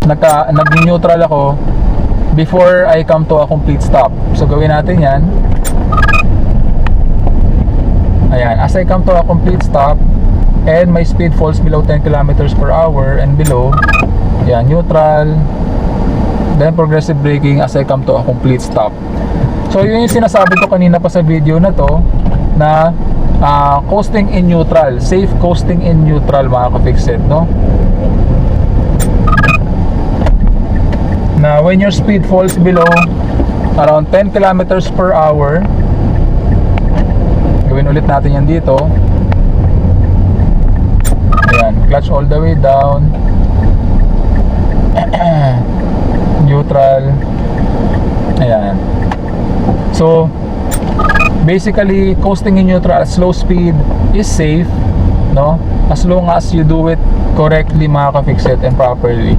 nag-neutral ako before I come to a complete stop. So gawin natin yan. Ayan, as I come to a complete stop and my speed falls below 10 kilometers per hour and below, ayan, neutral, then progressive braking as I come to a complete stop. So yun yung sinasabi ko kanina pa sa video na to, na coasting in neutral, safe coasting in neutral, mga ka-fixed, no? Na when your speed falls below around 10 kilometers per hour, gawin ulit natin yan dito. Ayan, clutch all the way down, neutral. Ayan. So basically, coasting in neutral at slow speed is safe, no? As long as you do it correctly, mga ka-fixed, and properly.